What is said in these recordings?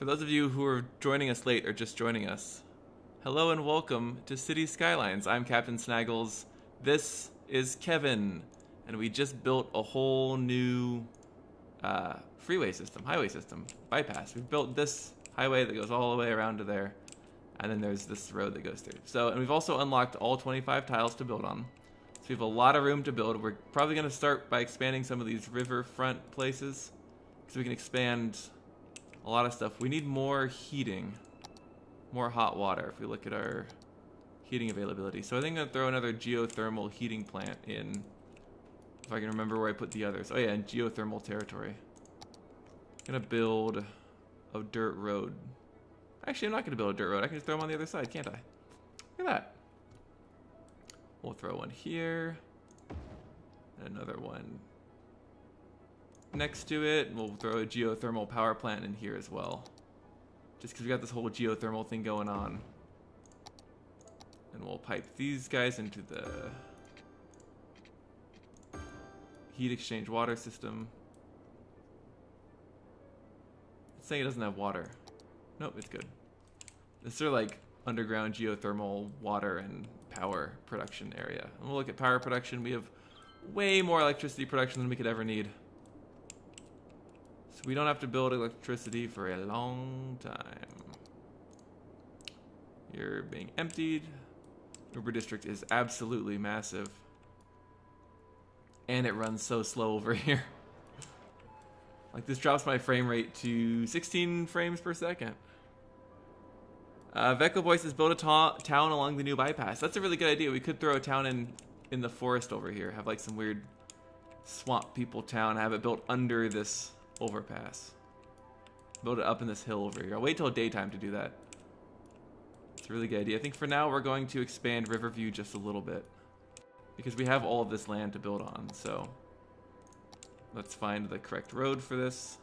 For those of you who are joining us late or just joining us, hello and welcome to City Skylines. I'm Captain Snaggles. This is Kevin, and we just built a whole new highway system, bypass. We've built this highway that goes all the way around to there, and then there's this road that goes through. And we've also unlocked all 25 tiles to build on. So we have a lot of room to build. We're probably going to start by expanding some of these riverfront places, because we can expand a lot of stuff. We need more heating, more hot water if we look at our heating availability. So I think I'm gonna throw another geothermal heating plant in, if I can remember where I put the others. Oh yeah, in geothermal territory. I'm gonna build a dirt road. Actually, I'm not gonna build a dirt road. I can just throw them on the other side, can't I? Look at that. We'll throw one here, and another one next to it. We'll throw a geothermal power plant in here as well, just because we got this whole geothermal thing going on. And we'll pipe these guys into the heat exchange water system. It's saying it doesn't have water. Nope, it's good. This is sort of like underground geothermal water and power production area. And we'll look at power production. We have way more electricity production than we could ever need. So we don't have to build electricity for a long time. You're being emptied. Uber District is absolutely massive. And it runs so slow over here. Like, this drops my frame rate to 16 frames per second. Vecco Boy says build a town along the new bypass. That's a really good idea. We could throw a town in the forest over here. Have like some weird swamp people town. Have it built under this overpass. Build it up in this hill over here. I'll wait till daytime to do that. It's a really good idea. I think for now we're going to expand Riverview just a little bit, because we have all of this land to build on. So let's find the correct road for this.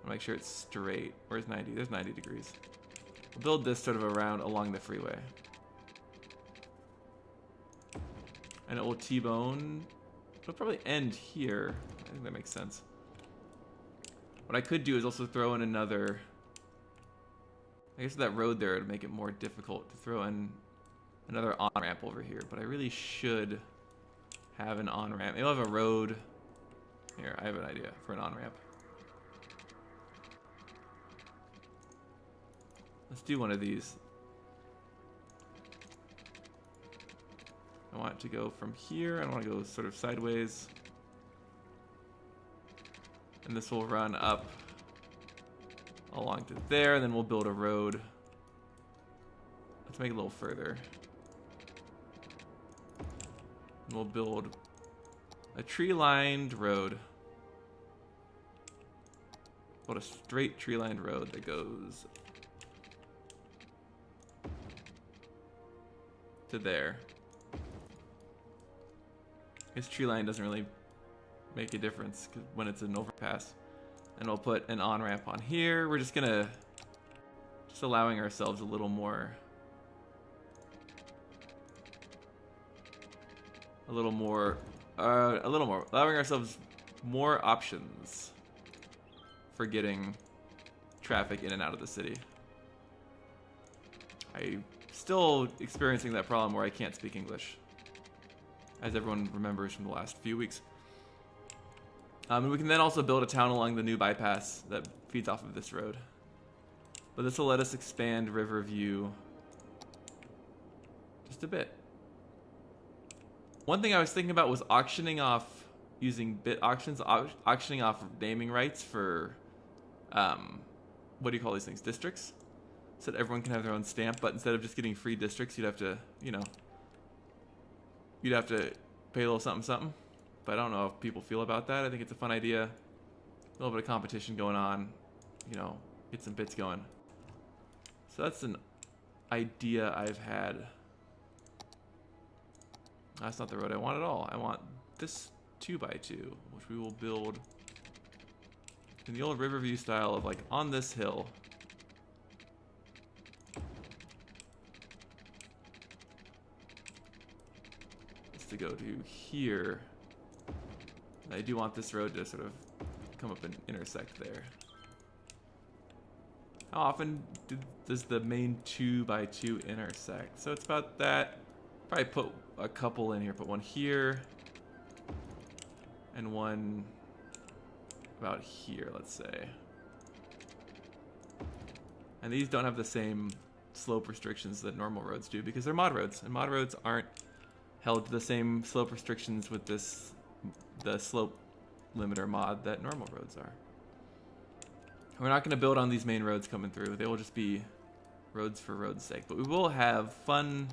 I'll make sure it's straight. Where's 90? There's 90 degrees. We'll build this sort of around along the freeway. And it will T-bone. It'll probably end here. I think that makes sense. What I could do is also throw in another... I guess that road there would make it more difficult to throw in another on-ramp over here. But I really should have an on-ramp. Maybe I'll have a road... Here, I have an idea for an on-ramp. Let's do one of these. I want it to go from here. I want to go sort of sideways. And this will run up along to there, and then we'll build a road. Let's make it a little further. And we'll build a tree-lined road. Build a straight tree-lined road that goes to there. This tree line doesn't really make a difference when it's an overpass. And we'll put an on-ramp on here. We're just gonna allowing ourselves a little more allowing ourselves more options for getting traffic in and out of the city. I'm still experiencing that problem where I can't speak English, as everyone remembers from the last few weeks. And we can then also build a town along the new bypass that feeds off of this road. But this will let us expand Riverview just a bit. One thing I was thinking about was auctioning off, using bit auctions, auctioning off naming rights for, what do you call these things? Districts? So that everyone can have their own stamp, but instead of just getting free districts, you'd have to, you'd have to pay a little something something. But I don't know if people feel about that. I think it's a fun idea. A little bit of competition going on, get some bits going. So that's an idea I've had. That's not the road I want at all. I want this 2x2, which we will build in the old Riverview style of like on this hill. It's to go to here. I do want this road to sort of come up and intersect there. How often does the main 2x2 intersect? So it's about that. Probably put a couple in here. Put one here. And one about here, let's say. And these don't have the same slope restrictions that normal roads do because they're mod roads. And mod roads aren't held to the same slope restrictions with the slope limiter mod that normal roads are. We're not going to build on these main roads coming through. They will just be roads for road's sake. But we will have fun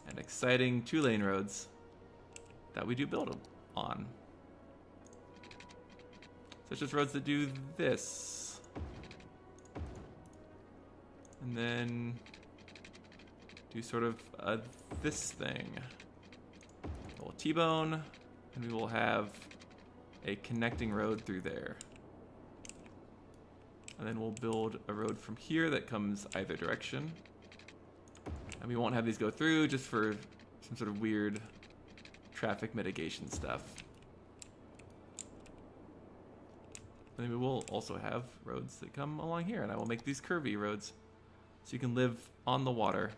and exciting 2-lane roads that we do build on. Such as roads that do this. And then do sort of this thing. A little T-bone. And we will have a connecting road through there. And then we'll build a road from here that comes either direction. And we won't have these go through just for some sort of weird traffic mitigation stuff. And then we will also have roads that come along here, and I will make these curvy roads so you can live on the water.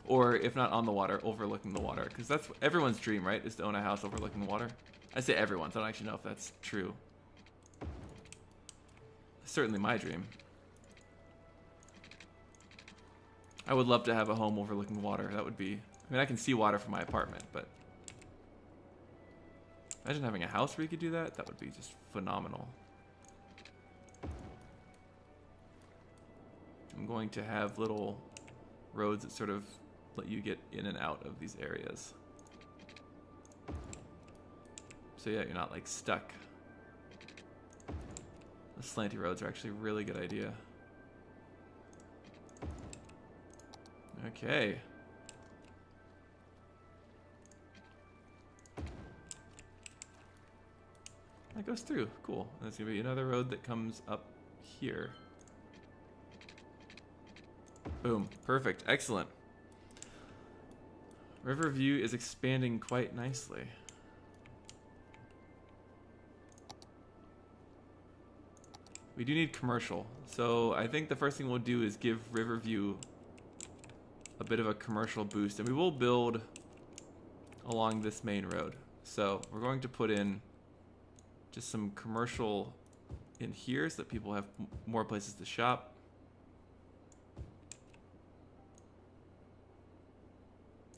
Or if not on the water, overlooking the water. Because that's everyone's dream, right? Is to own a house overlooking the water. I say everyone's. I don't actually know if that's true. It's certainly my dream. I would love to have a home overlooking water. That would be... I mean, I can see water from my apartment, but... Imagine having a house where you could do that. That would be just phenomenal. I'm going to have little roads that sort of let you get in and out of these areas. So yeah, you're not like stuck. The slanty roads are actually a really good idea. Okay. That goes through. Cool. And there's going to be another road that comes up here. Boom. Perfect. Excellent. Riverview is expanding quite nicely. We do need commercial. So I think the first thing we'll do is give Riverview a bit of a commercial boost. And we will build along this main road. So we're going to put in just some commercial in here so that people have more places to shop.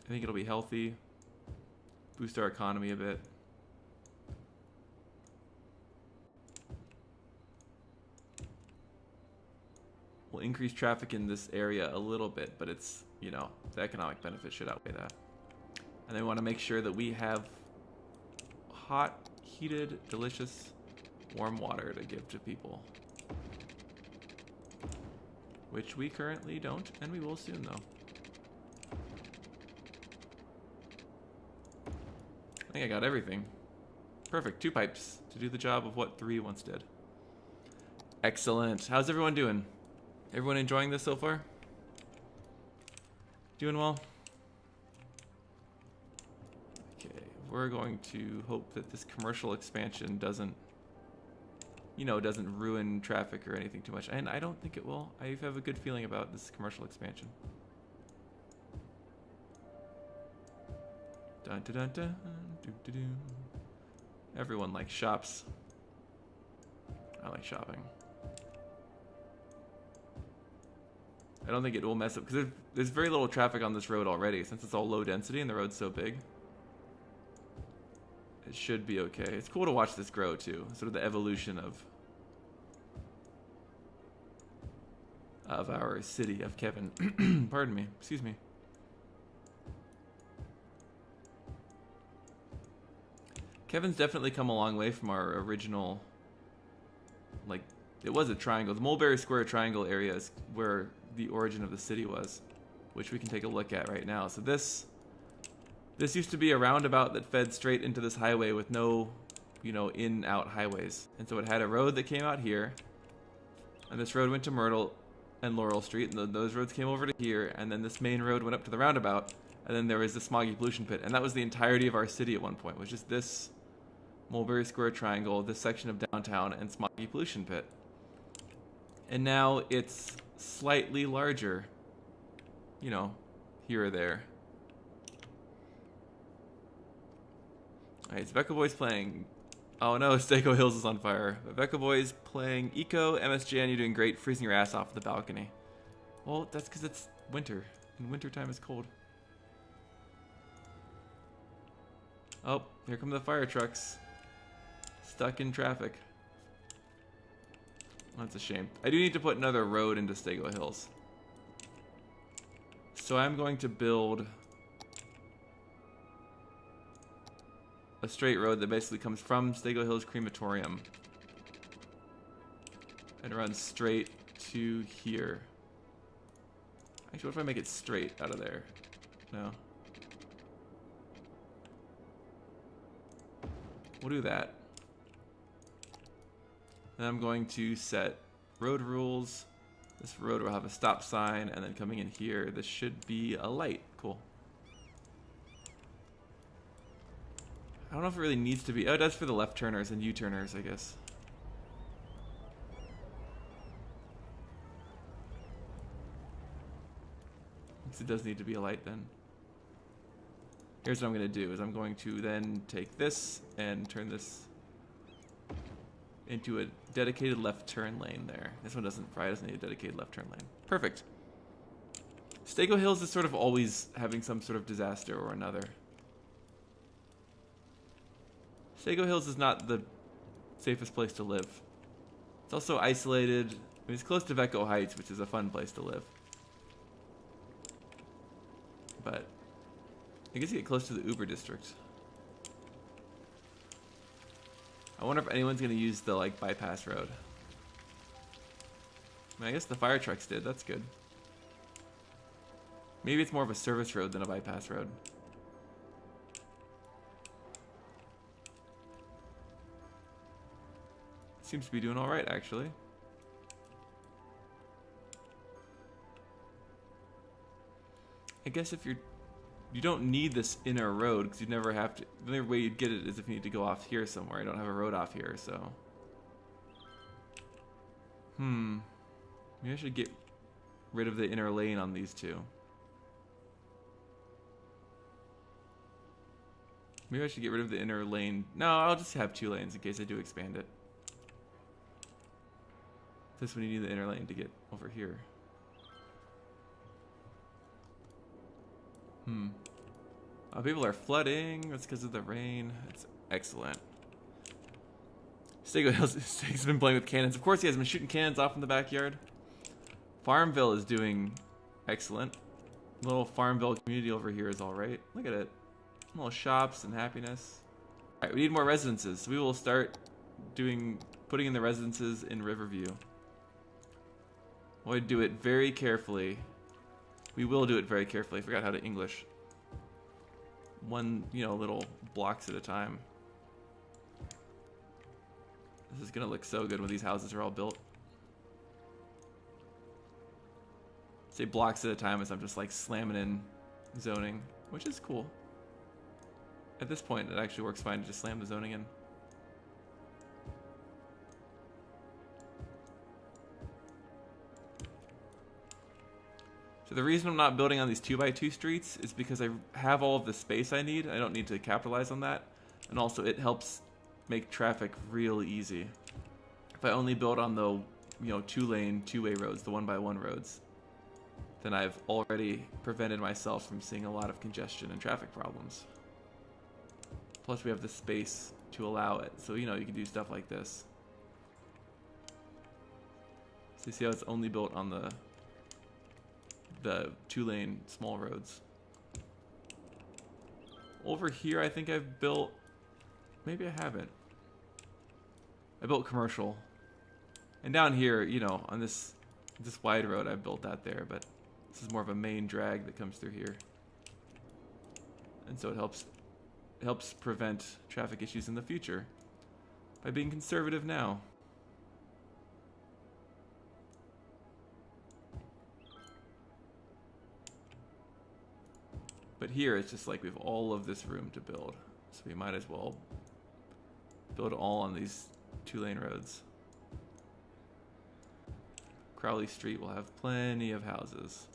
I think it'll be healthy, boost our economy a bit. We'll increase traffic in this area a little bit, but it's, you know, the economic benefit should outweigh that. And then we want to make sure that we have hot, heated, delicious, warm water to give to people. Which we currently don't, and we will soon, though. I think I got everything. Perfect. 2 pipes to do the job of what 3 once did. Excellent. How's everyone doing? Everyone enjoying this so far? Doing well? Okay, we're going to hope that this commercial expansion doesn't, you know, doesn't ruin traffic or anything too much. And I don't think it will. I have a good feeling about this commercial expansion. Dun, dun, dun, dun, doo, doo, doo. Everyone likes shops. I like shopping. I don't think it will mess up because there's very little traffic on this road already since it's all low density and the road's so big. It should be okay. It's cool to watch this grow too. Sort of the evolution of our city of Kevin. Pardon me. Excuse me. Kevin's definitely come a long way from our original, like, it was a triangle. The Mulberry Square triangle area is where the origin of the city was, which we can take a look at right now. So this used to be a roundabout that fed straight into this highway with no, you know, in-out highways. And so it had a road that came out here, and this road went to Myrtle and Laurel Street, and those roads came over to here, and then this main road went up to the roundabout, and then there was the smoggy pollution pit, and that was the entirety of our city at one point, was just this Mulberry Square Triangle, this section of downtown, and Smoggy Pollution Pit. And now it's slightly larger. You know, here or there. Alright, Becca Boy's playing. Oh no, Stego Hills is on fire. But Becca Boy's playing Eco, MSJN, you're doing great, freezing your ass off the balcony. Well, that's because it's winter, and wintertime is cold. Oh, here come the fire trucks. Stuck in traffic. That's a shame. I do need to put another road into Stego Hills. So I'm going to build a straight road that basically comes from Stego Hills Crematorium and runs straight to here. Actually, what if I make it straight out of there? No. We'll do that. Then I'm going to set road rules. This road will have a stop sign, and then coming in here, this should be a light. Cool. I don't know if it really needs to be. Oh, it does for the left turners and U-turners, I guess. It does need to be a light then. Here's what I'm going to do, is I'm going to then take this and turn this into a dedicated left turn lane there. This one probably doesn't need a dedicated left turn lane. Perfect. Stego Hills is sort of always having some sort of disaster or another. Stego Hills is not the safest place to live. It's also isolated. I mean, it's close to Vecco Heights, which is a fun place to live. But I guess you get close to the Uber district. I wonder if anyone's gonna use the like bypass road. I mean, I guess the fire trucks did. That's good. Maybe it's more of a service road than a bypass road. Seems to be doing all right, actually. I guess if you don't need this inner road because you'd never have to. The only way you'd get it is if you need to go off here somewhere. I don't have a road off here, so. Maybe I should get rid of the inner lane on these two. Maybe I should get rid of the inner lane. No, I'll just have 2 lanes in case I do expand it. This one you need the inner lane to get over here. People are flooding. That's because of the rain. It's excellent. Stego's been playing with cannons. Of course, he has been shooting cannons off in the backyard. Farmville is doing excellent. Little Farmville community over here is all right. Look at it. Little shops and happiness. All right, we need more residences. So we will start putting in the residences in Riverview. We'll do it very carefully. We will do it very carefully. I forgot how to English. One, little blocks at a time. This is gonna look so good when these houses are all built. Say blocks at a time as I'm just like slamming in zoning, which is cool. At this point, it actually works fine to just slam the zoning in. So the reason I'm not building on these 2x2 streets is because I have all of the space I need. I don't need to capitalize on that. And also it helps make traffic real easy. If I only build on the 2-lane, 2-way roads, the 1x1 roads, then I've already prevented myself from seeing a lot of congestion and traffic problems. Plus we have the space to allow it. So you can do stuff like this. So you see how it's only built on the 2-lane small roads. Over here I think I've built, maybe I haven't. I built commercial. And down here, on this wide road I built that there, but this is more of a main drag that comes through here. And so it helps prevent traffic issues in the future by being conservative now. But here it's just like we have all of this room to build, so we might as well Build all on these 2-lane roads. Crowley Street will have plenty of houses.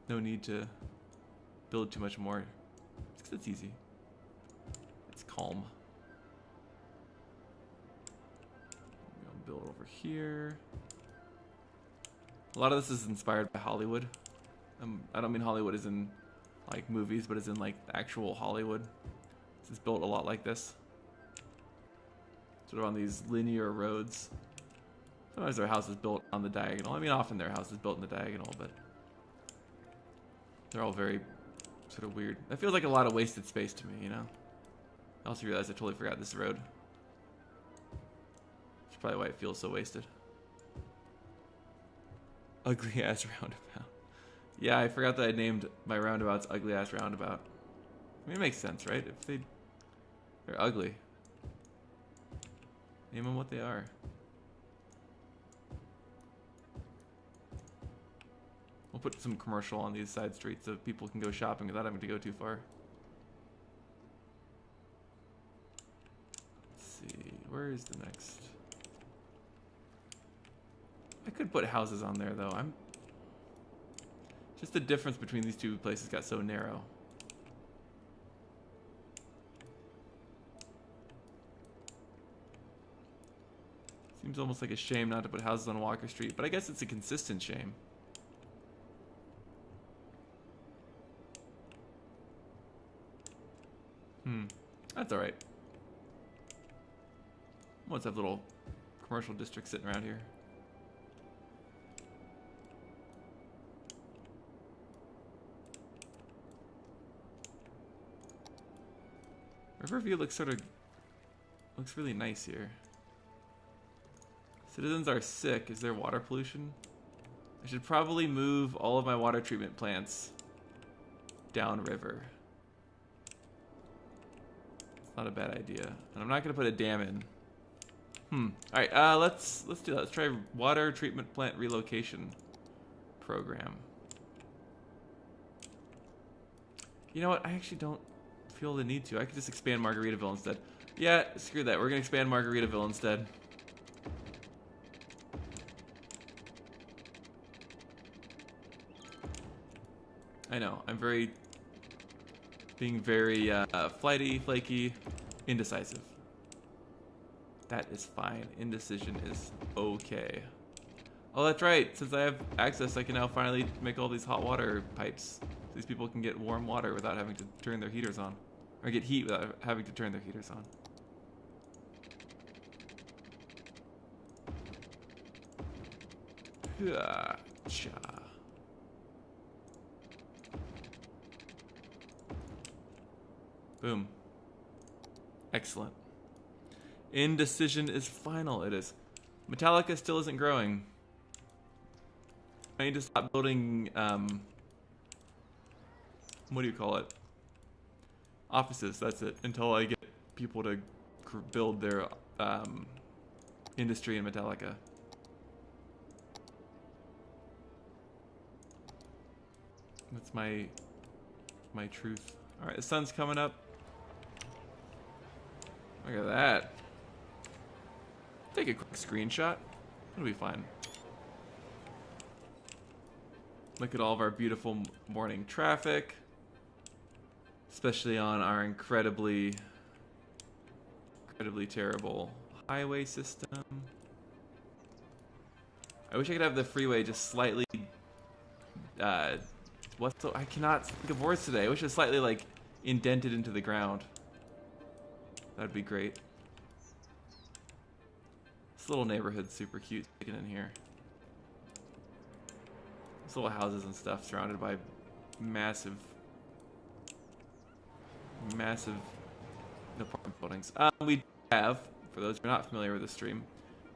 No need to build too much more. It's easy. It's calm. I'll build over here. A lot of this is inspired by Hollywood. I don't mean Hollywood as in like movies, but as in like actual Hollywood. This is built a lot like this. Sort of on these linear roads. Sometimes their house is built on the diagonal. I mean, often their house is built in the diagonal, but they're all very sort of weird. That feels like a lot of wasted space to me, you know? I also realized I totally forgot this road. That's probably why it feels so wasted. Ugly ass roundabout. Yeah, I forgot that I named my roundabouts ugly ass roundabout. I mean, it makes sense, right? If they're ugly, name them what they are. We'll put some commercial on these side streets so people can go shopping without having to go too far. Let's see, where is the next? I could put houses on there though. Just the difference between these two places got so narrow. Seems almost like a shame not to put houses on Walker Street, but I guess it's a consistent shame. That's alright. Let's have little commercial districts sitting around here. Riverview looks really nice here. Citizens are sick. Is there water pollution? I should probably move all of my water treatment plants downriver. It's not a bad idea. And I'm not gonna put a dam in. Alright, let's do that. Let's try water treatment plant relocation program. You know what? I actually don't feel the need to. I could just expand Margaritaville instead. Yeah, screw that. We're gonna expand Margaritaville instead. I know. I'm being very flighty, flaky, indecisive. That is fine. Indecision is okay. Oh, that's right. Since I have access, I can now finally make all these hot water pipes. These people can get warm water without having to turn their heaters on. Or get heat without having to turn their heaters on. Gotcha. Boom. Excellent. Indecision is final. It is. Metallica still isn't growing. I need to stop building, what do you call it? Offices, that's it. Until I get people to build their industry in Metallica. That's my truth. Alright, the sun's coming up. Look at that. Take a quick screenshot. It'll be fine. Look at all of our beautiful morning traffic. Especially on our incredibly terrible highway system. I wish I could have the freeway just slightly I cannot think of words today. I wish it was slightly like indented into the ground. That'd be great. This little neighborhood's super cute sticking in here. These little houses and stuff surrounded by massive apartment buildings. We have, for those who are not familiar with the stream,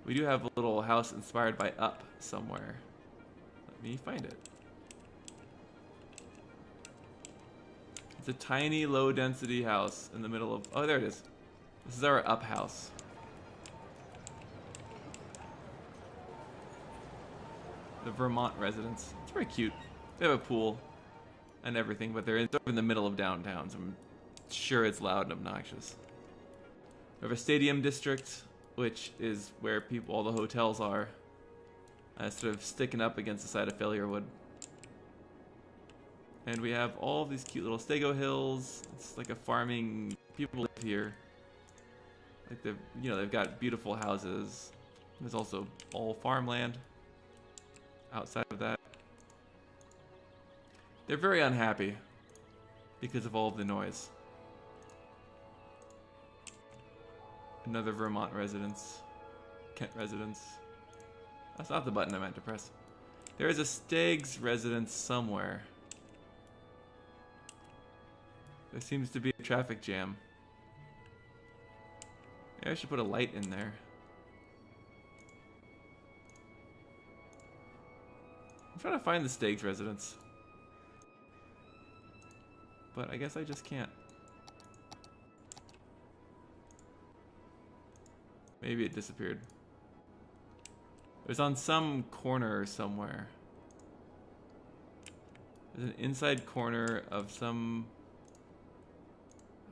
we do have a little house inspired by Up somewhere. Let me find it. It's a tiny, low-density house in the middle of... Oh, there it is. This is our Up house. The Vermont residence. It's very cute. They have a pool. and everything, but they're sort of in the middle of downtown, so I'm sure it's loud and obnoxious. We have a stadium district, which is where all the hotels are, sort of sticking up against the side of Failurewood. And we have all of these cute little stego hills. It's like a farming, people live here. Like they've got beautiful houses. There's also all farmland outside of that. They're very unhappy because of all of the noise. Another Vermont residence. Kent residence. That's not the button I meant to press. There is a Steggs residence somewhere. There seems to be a traffic jam. Maybe I should put a light in there. I'm trying to find the Steggs residence. But I guess I just can't. Maybe it disappeared. It was on some corner somewhere. There's an inside corner of some...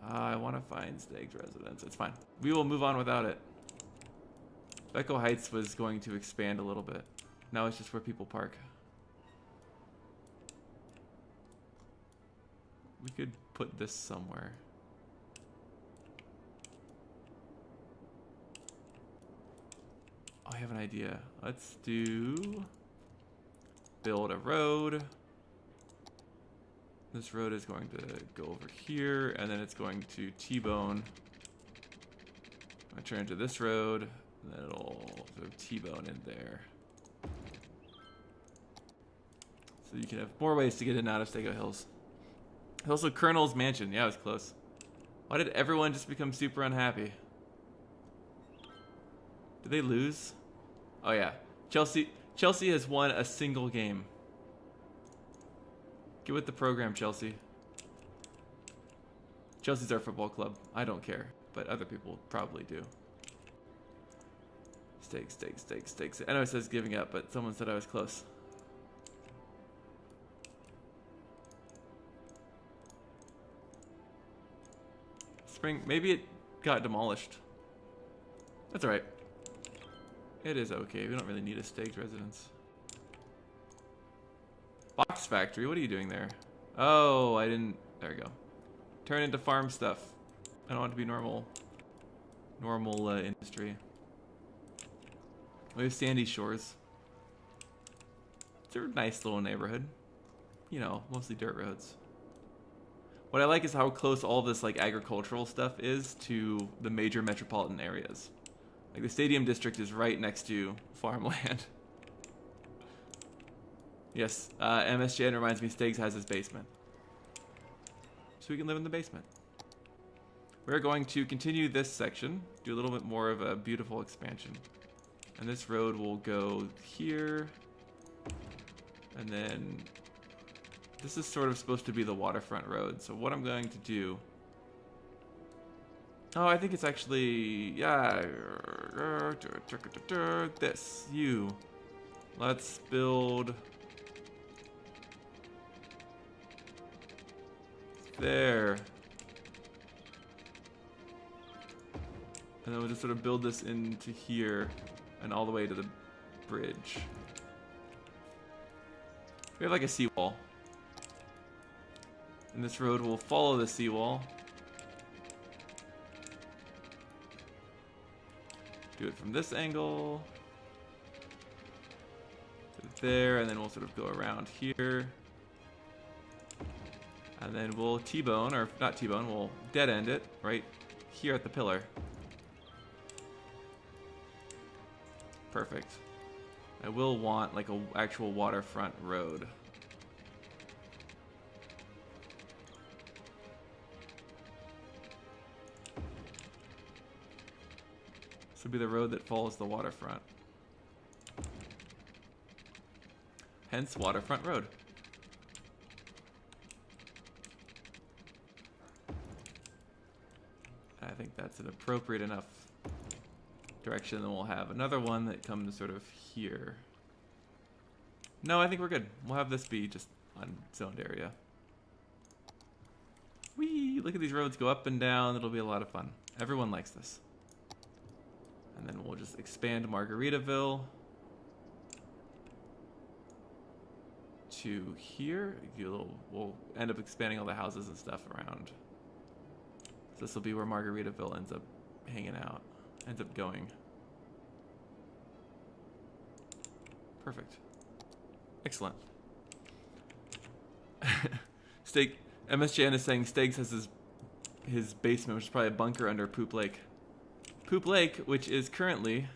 I want to find Steggs residence. It's fine. We will move on without it. Echo Heights was going to expand a little bit. Now it's just where people park. We could put this somewhere. Oh, I have an idea. Let's build a road. This road is going to go over here, and then it's going to T-bone. I'm gonna turn into this road, and then it'll sort of T-bone in there. So you can have more ways to get in and out of Stego Hills. There's also Colonel's Mansion. Yeah, it was close. Why did everyone just become super unhappy? Did they lose? Oh yeah, Chelsea has won a single game. Get with the program, Chelsea. Chelsea's our football club. I don't care, but other people probably do. Stakes. I know it says giving up, but someone said I was close. Spring, maybe it got demolished. That's alright. It is okay. We don't really need a Steggs residence. Box factory, what are you doing there? Oh, I didn't... There we go. Turn into farm stuff. I don't want it to be normal industry. We have Sandy Shores. It's a nice little neighborhood. You know, mostly dirt roads. What I like is how close all this like agricultural stuff is to the major metropolitan areas. Like the stadium district is right next to farmland. Yes, MSJN reminds me Steggs has his basement. So we can live in the basement. We're going to continue this section, do a little bit more of a beautiful expansion. And this road will go here. And then this is sort of supposed to be the waterfront road. So what I'm going to do... Oh, I think it's actually... Yeah. This. You. Let's build... There. And then we'll just sort of build this into here and all the way to the bridge. We have like a seawall. And this road will follow the seawall. Do it from this angle. To there, and then we'll sort of go around here. And then we'll T-bone, or not T-bone, we'll dead end it right here at the pillar. Perfect. I will want like an actual waterfront road. This would be the road that follows the waterfront. Hence, waterfront road. I think that's an appropriate enough direction. Then we'll have another one that comes sort of here. No, I think we're good. We'll have this be just unzoned area. look at these roads go up and down. It'll be a lot of fun. Everyone likes this. And then we'll just expand Margaritaville to here. We'll end up expanding all the houses and stuff around. So this will be where Margaritaville ends up hanging out, ends up going. Perfect. Excellent. Steak. MSJN is saying Steggs has his basement, which is probably a bunker under Poop Lake. Poop Lake, which is currently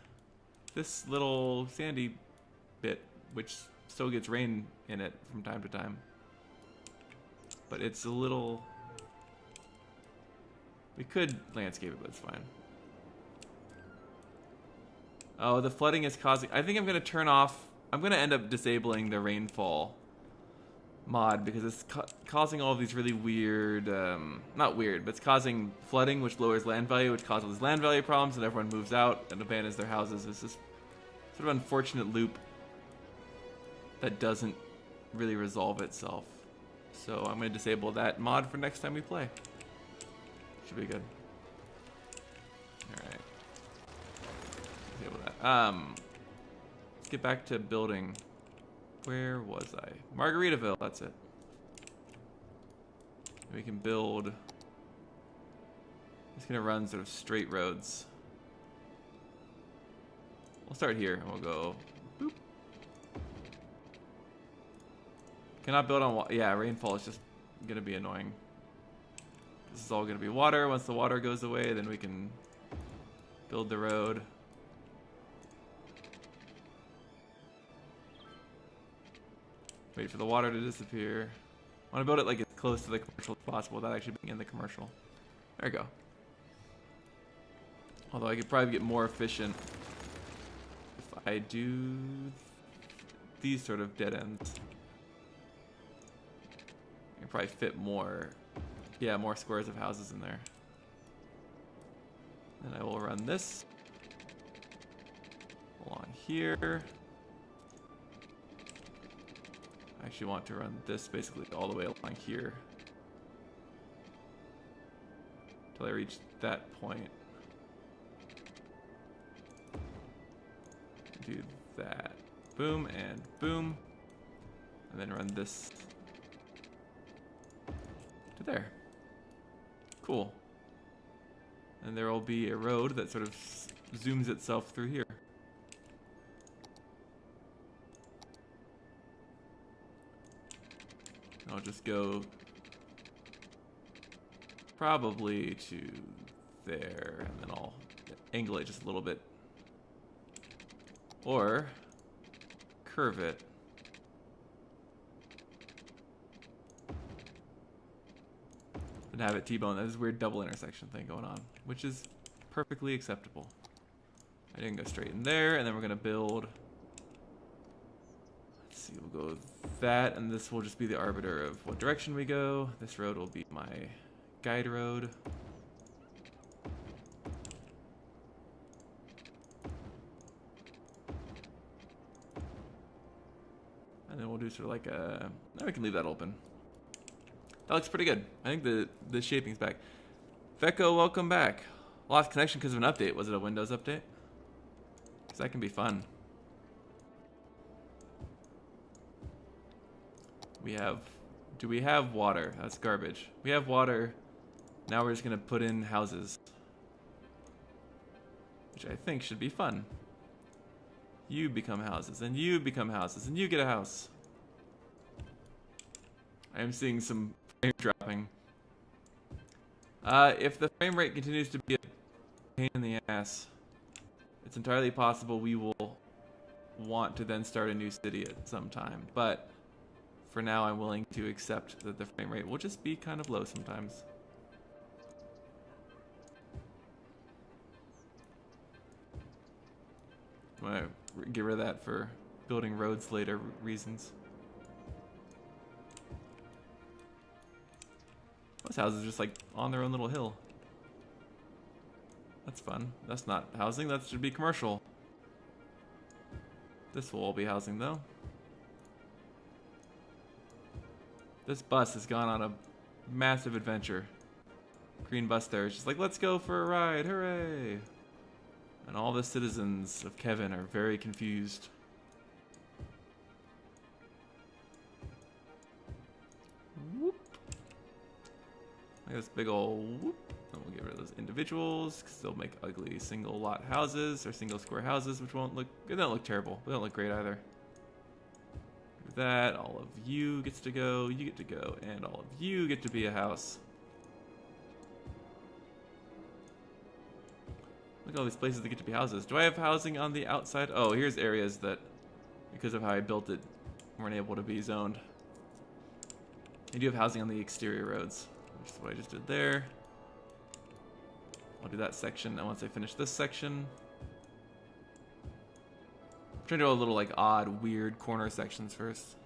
this little sandy bit, which still gets rain in it from time to time. But it's a little... We could landscape it, but it's fine. Oh, the flooding is causing... I think I'm going to turn off... I'm going to end up disabling the rainfall mod because it's causing all of these really weird... not weird, but it's causing flooding, which lowers land value, which causes land value problems, and everyone moves out and abandons their houses. It's this sort of unfortunate loop that doesn't really resolve itself. So I'm going to disable that mod for next time we play. Should be good. Alright. Disable that. Let's get back to building. Where was I? Margaritaville, that's it. We can build... It's going to run sort of straight roads. We'll start here and we'll go... Boop. Cannot build on... Yeah, rainfall is just going to be annoying. This is all going to be water. Once the water goes away, then we can build the road. Wait for the water to disappear. I want to build it like as close to the commercial as possible without actually being in the commercial. There we go. Although I could probably get more efficient if I do these sort of dead ends. I can probably fit more... Yeah, more squares of houses in there. Then I will run this along here. I actually want to run this basically all the way along here until I reach that point. Do that. Boom and boom. And then run this to there. Cool. And there will be a road that sort of zooms itself through here. I'll just go probably to there, and then I'll angle it just a little bit. Or curve it. And have it T-bone. That is a weird double intersection thing going on, which is perfectly acceptable. I didn't go straight in there, and then we're gonna build. Let's see, we'll go with that, and this will just be the arbiter of what direction we go. This road will be my guide road. And then we'll do sort of like a. Now we can leave that open. That looks pretty good. I think the shaping's back. Vecco, welcome back. Lost connection because of an update. Was it a Windows update? Because that can be fun. Do we have water? That's garbage. We have water. Now we're just gonna put in houses, which I think should be fun. You become houses, and you become houses, and you get a house. I am seeing some frame dropping. If the frame rate continues to be a pain in the ass, it's entirely possible we will want to then start a new city at some time. But for now, I'm willing to accept that the frame rate will just be kind of low sometimes. I'm gonna get rid of that for building roads later reasons. Those houses are just like on their own little hill. That's fun. That's not housing, that should be commercial. This will all be housing though. This bus has gone on a massive adventure. green bus there. It's just like, let's go for a ride, hooray! And all the citizens of Kevin are very confused. Whoop. Like this big old whoop. And we'll get rid of those individuals because they'll make ugly single lot houses or single square houses, which won't look, they don't look terrible. They don't look great either. Do that, all of you gets to go, you get to go, and all of you get to be a house. Look at all these places that get to be houses. Do I have housing on the outside? Oh, here's areas that, because of how I built it, weren't able to be zoned. I do have housing on the exterior roads, which is what I just did there. I'll do that section, and once I finish this section, I'm trying to do a little like odd, weird corner sections first.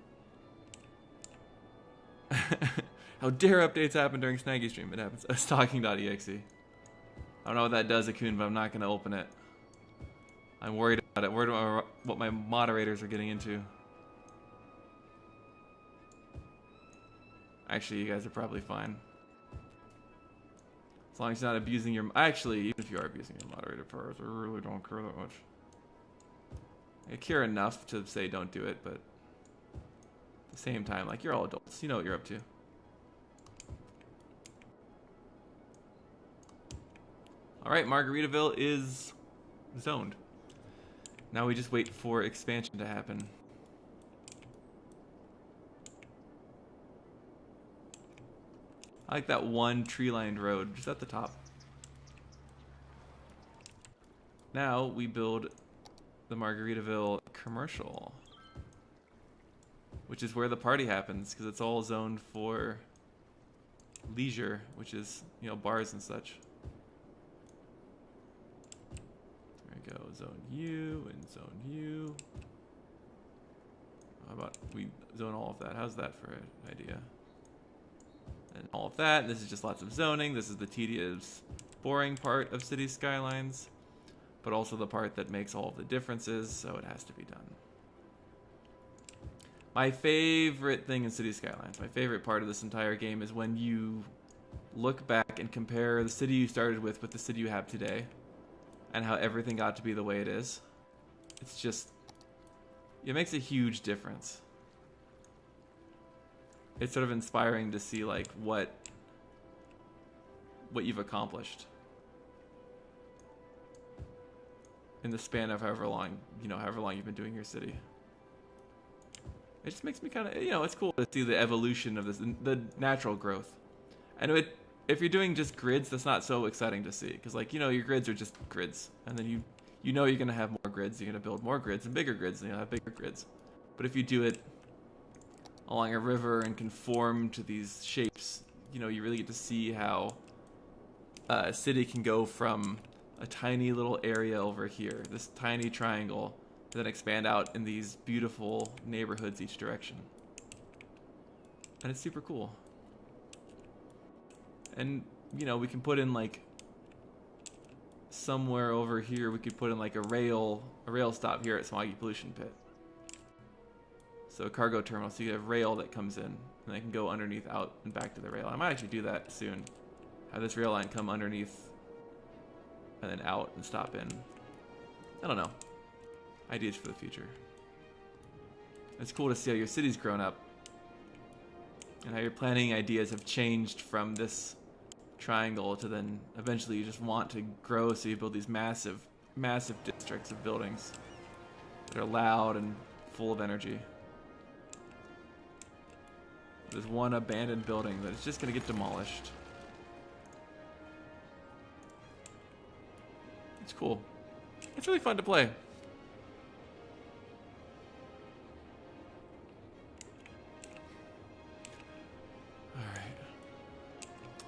How dare updates happen during Snaggy Stream? It happens. Stalking.exe. I don't know what that does, Akun, but I'm not going to open it. I'm worried about it. Worried about what my moderators are getting into. Actually, you guys are probably fine. As long as you're not abusing your... Actually, even if you are abusing your moderator powers, I really don't care that much. I care enough to say don't do it, but... At the same time, like, you're all adults. You know what you're up to. Alright, Margaritaville is zoned. Now we just wait for expansion to happen. I like that one tree-lined road just at the top. Now we build the Margaritaville commercial, which is where the party happens because it's all zoned for leisure, which is, you know, bars and such. Go zone you and zone you. How about we zone all of that? How's that for an idea? And all of that. This is just lots of zoning. This is the tedious, boring part of City Skylines, but also the part that makes all of the differences, so it has to be done. My favorite thing in City Skylines, my favorite part of this entire game is when you look back and compare the city you started with the city you have today. And how everything got to be the way it is. It's just, it makes a huge difference. It's sort of inspiring to see like what you've accomplished in the span of however long you've been doing your city. It just makes me kind of, you know, it's cool to see the evolution of this, the natural growth. And if you're doing just grids, that's not so exciting to see. Because, like, you know, your grids are just grids. And then you know you're going to have more grids. You're going to build more grids and bigger grids. And you'll have bigger grids. But if you do it along a river and conform to these shapes, you know, you really get to see how a city can go from a tiny little area over here, this tiny triangle, and then expand out in these beautiful neighborhoods each direction. And it's super cool. And, you know, we can put in, like, somewhere over here, we could put in, like, a rail stop here at Smoggy Pollution Pit. So a cargo terminal, so you have rail that comes in, and they can go underneath, out, and back to the rail. I might actually do that soon. Have this rail line come underneath, and then out and stop in. I don't know. Ideas for the future. It's cool to see how your city's grown up, and how your planning ideas have changed from this triangle to then eventually you just want to grow, so you build these massive districts of buildings that are loud and full of energy. There's one abandoned building that is just going to get demolished. It's cool. It's really fun to play.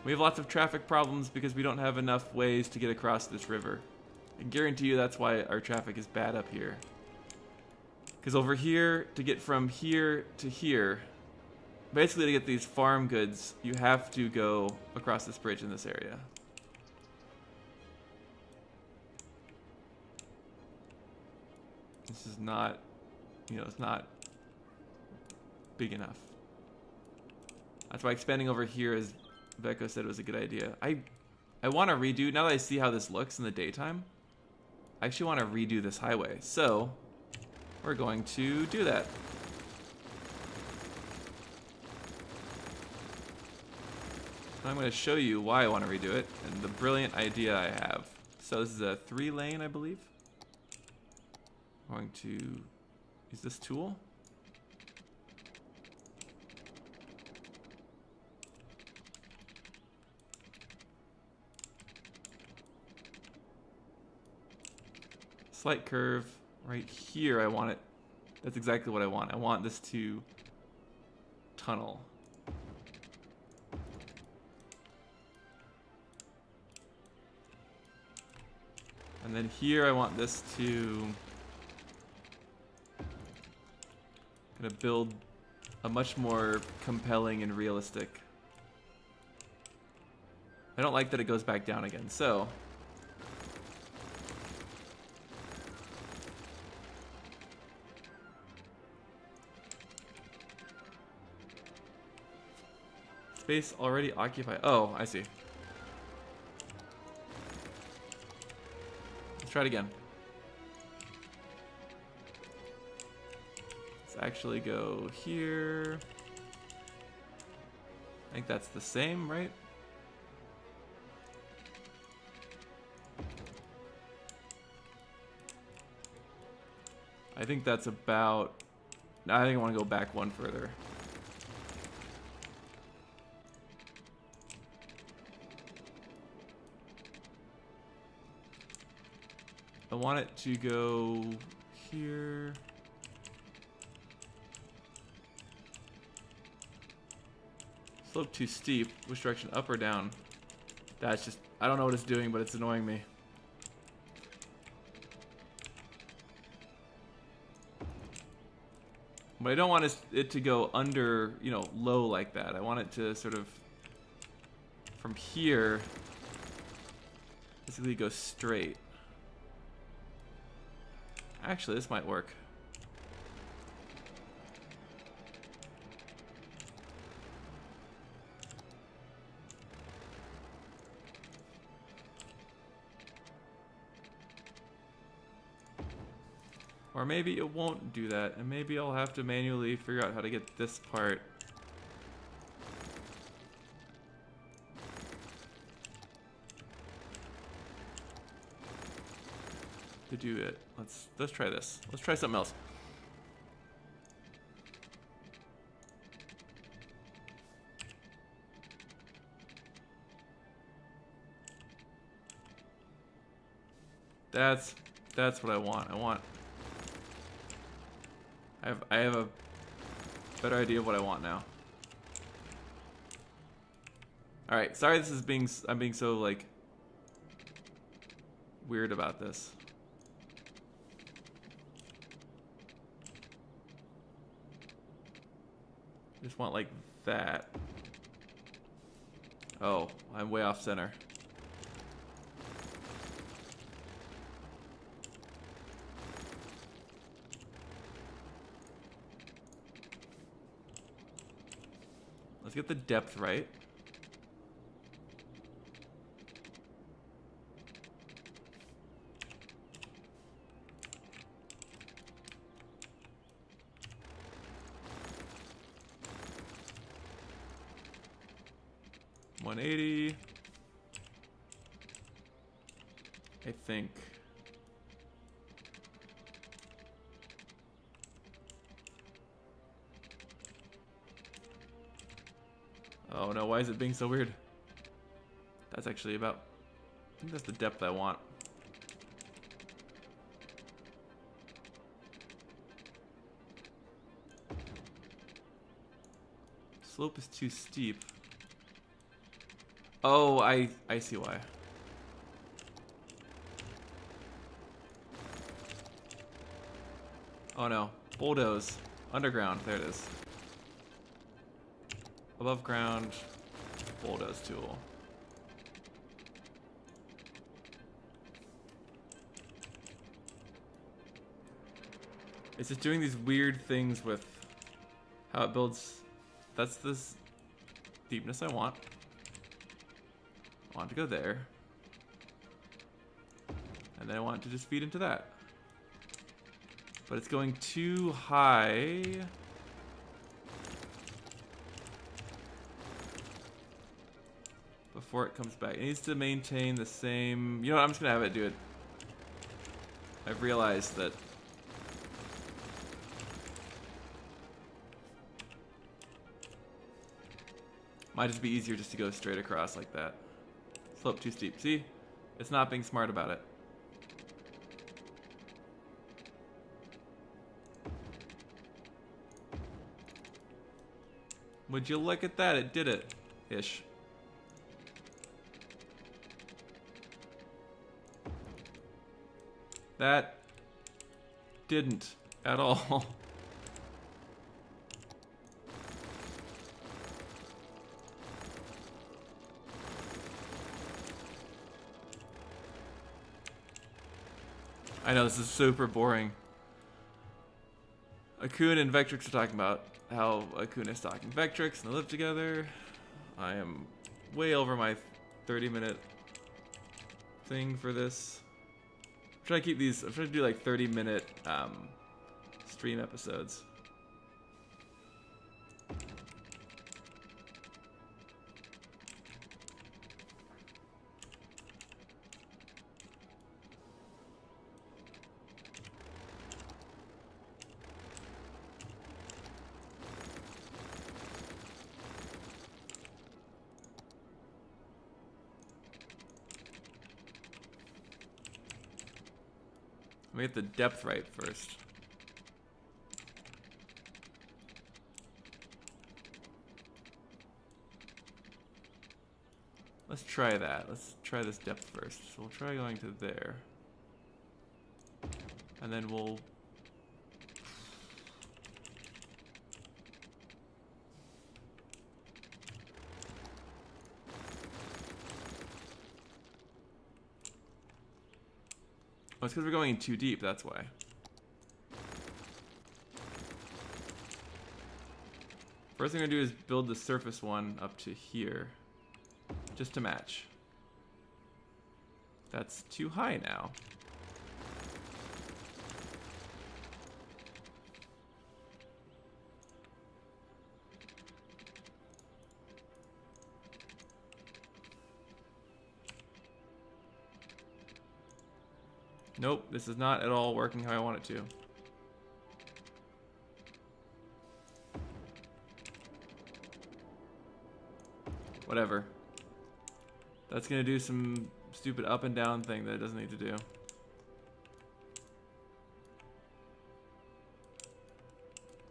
We have lots of traffic problems because we don't have enough ways to get across this river. I guarantee you that's why our traffic is bad up here. Because over here, to get from here to here, basically to get these farm goods, you have to go across this bridge in this area. This is not, you know, it's not big enough. That's why expanding over here is... Becco said it was a good idea. I I want to redo, now that I see how this looks in the daytime, I actually want to redo this highway. So we're going to do that. I'm going to show you why I want to redo it and the brilliant idea I have. So this is a 3-lane, I believe. I'm going to use this tool. Slight curve right here. I want it. That's exactly what I want. I want this to tunnel. And then here I want this to kind of build a much more compelling and realistic. I don't like that it goes back down again, so space already occupied. Oh, I see. Let's try it again. Let's actually go here. I think that's the same, right? I think that's about... I think I want to go back one further. I want it to go here. Slope too steep. Which direction? Up or down? That's just... I don't know what it's doing, but it's annoying me. But I don't want it to go under, you know, low like that. I want it to sort of, from here, basically go straight. Actually, this might work. Or maybe it won't do that, and maybe I'll have to manually figure out how to get this part. To do it. Let's try this. Let's try something else. That's what I want. I have a better idea of what I want now. All right, sorry I'm being so like weird about this. Just want like that. Oh, I'm way off center. Let's get the depth right. $180. I think. Oh no, why is it being so weird? That's actually about... I think that's the depth I want. Slope is too steep. Oh, I see why. Oh no, bulldoze. Underground, there it is. Above ground, bulldoze tool. It's just doing these weird things with how it builds. That's this deepness I want. I want it to go there. And then I want it to just feed into that. But it's going too high. Before it comes back. It needs to maintain the same... You know what? I'm just going to have it do it. I've realized that... Might just be easier just to go straight across like that. Slope too steep. See? It's not being smart about it. Would you look at that? It did it. Ish. That didn't at all. I know this is super boring. Akun and Vectrix are talking about how Akun is talking Vectrix and they live together. I am way over my 30-minute thing for this. I'm trying to keep these. I'm trying to do like 30-minute stream episodes. Let me get the depth right first. Let's try that. Let's try this depth first. So we'll try going to there. And then we'll... Oh, it's because we're going in too deep, that's why. First thing I'm gonna do is build the surface one up to here. Just to match. That's too high now. Nope, this is not at all working how I want it to. Whatever. That's gonna do some stupid up and down thing that it doesn't need to do.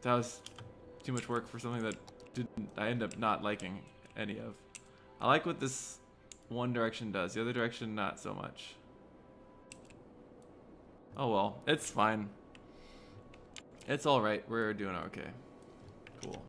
That was too much work for something that I end up not liking any of. I like what this one direction does, the other direction not so much. Oh well, it's fine. It's alright, we're doing okay. Cool.